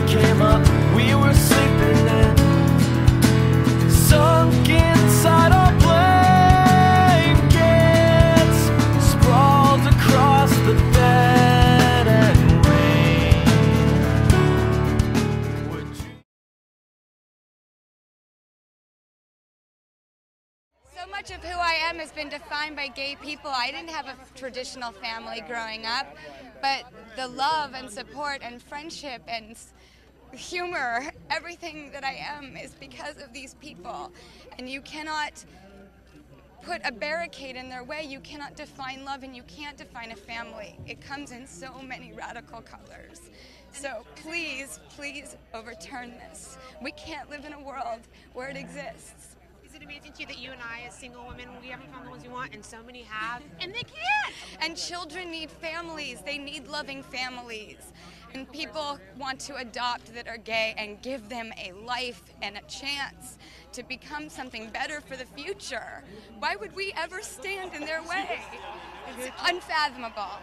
came up, we were sleeping in, sunk inside our blankets, sprawled across the bed and rain. Would you... So much of who I am has been defined by gay people. I didn't have a traditional family growing up, but the love and support and friendship and humor, everything that I am is because of these people. And you cannot put a barricade in their way. You cannot define love, and you can't define a family. It comes in so many radical colors. So please, please overturn this. We can't live in a world where it exists. Is it amazing to you that you and I, as single women, we haven't found the ones we want, and so many have, and they can't? And children need families. They need loving families. And people want to adopt that are gay and give them a life and a chance to become something better for the future. Why would we ever stand in their way? It's unfathomable.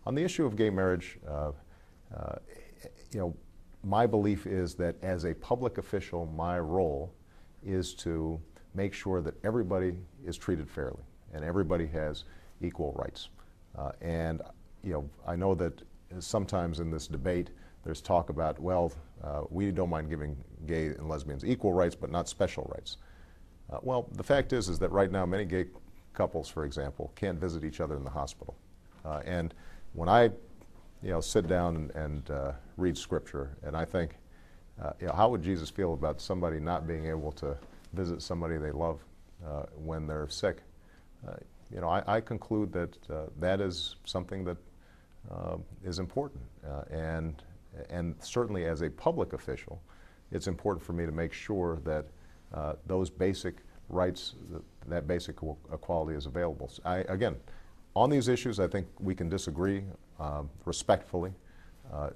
On the issue of gay marriage, my belief is that as a public official, my role is to make sure that everybody is treated fairly and everybody has equal rights. I know that sometimes in this debate there's talk about, well, we don't mind giving gay and lesbians equal rights but not special rights. Well, the fact is that right now many gay couples, for example, can't visit each other in the hospital. And when I sit down and read scripture and I think, how would Jesus feel about somebody not being able to visit somebody they love when they're sick? I conclude that that is something that is important. And certainly as a public official, it's important for me to make sure that those basic rights, that basic equality is available. So again, on these issues, I think we can disagree respectfully,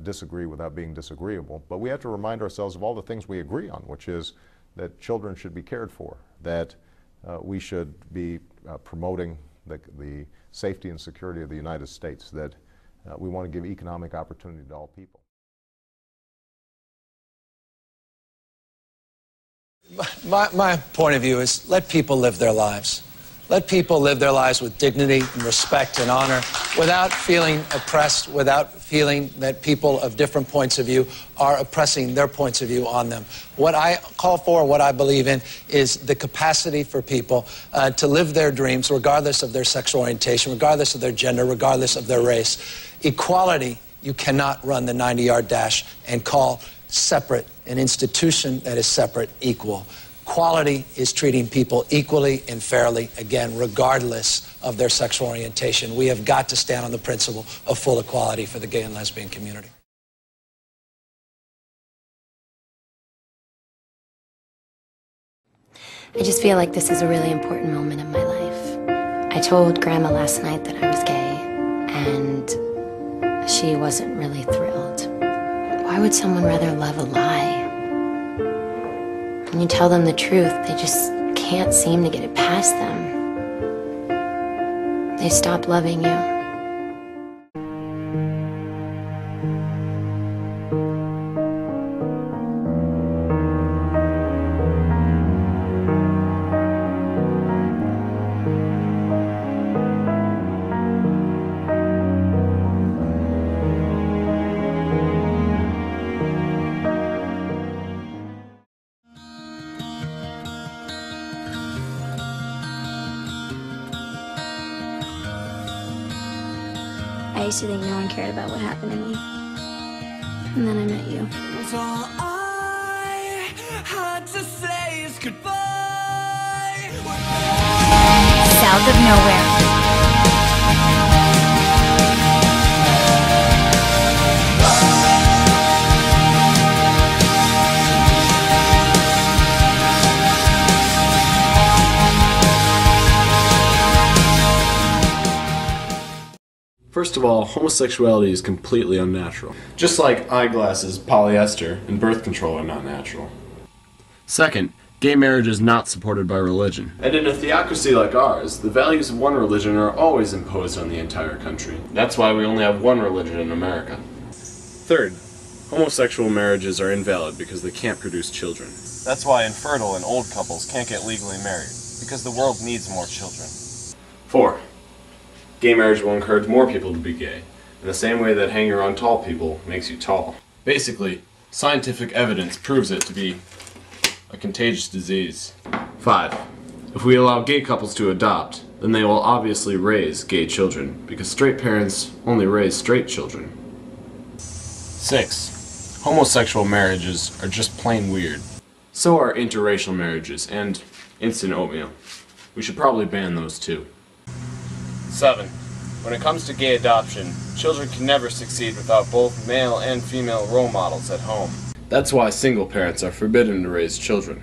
disagree without being disagreeable, but we have to remind ourselves of all the things we agree on, which is that children should be cared for, that we should be promoting the safety and security of the United States, that we want to give economic opportunity to all people. My point of view is let people live their lives. Let people live their lives with dignity and respect and honor without feeling oppressed, without feeling that people of different points of view are oppressing their points of view on them. What I call for, what I believe in, is the capacity for people to live their dreams regardless of their sexual orientation, regardless of their gender, regardless of their race. Equality, you cannot run the 90-yard dash and call separate an institution that is separate equal. Equality is treating people equally and fairly, again, regardless of their sexual orientation. We have got to stand on the principle of full equality for the gay and lesbian community. I just feel like this is a really important moment in my life. I told Grandma last night that I was gay, and she wasn't really thrilled. Why would someone rather love a lie? When you tell them the truth, they just can't seem to get it past them. They stop loving you. I used to think no one cared about what happened to me. And then I met you. So all I had to say is goodbye. South of nowhere. First First of all, homosexuality is completely unnatural. Just like eyeglasses, polyester, and birth control are not natural. Second, gay marriage is not supported by religion. And in a theocracy like ours, the values of one religion are always imposed on the entire country. That's why we only have one religion in America. Third, homosexual marriages are invalid because they can't produce children. That's why infertile and old couples can't get legally married, because the world needs more children. 4. Gay marriage will encourage more people to be gay, in the same way that hanging around tall people makes you tall. Basically, scientific evidence proves it to be a contagious disease. 5. If we allow gay couples to adopt, then they will obviously raise gay children, because straight parents only raise straight children. 6. Homosexual marriages are just plain weird. So are interracial marriages and instant oatmeal. We should probably ban those too. 7. When it comes to gay adoption, children can never succeed without both male and female role models at home. That's why single parents are forbidden to raise children.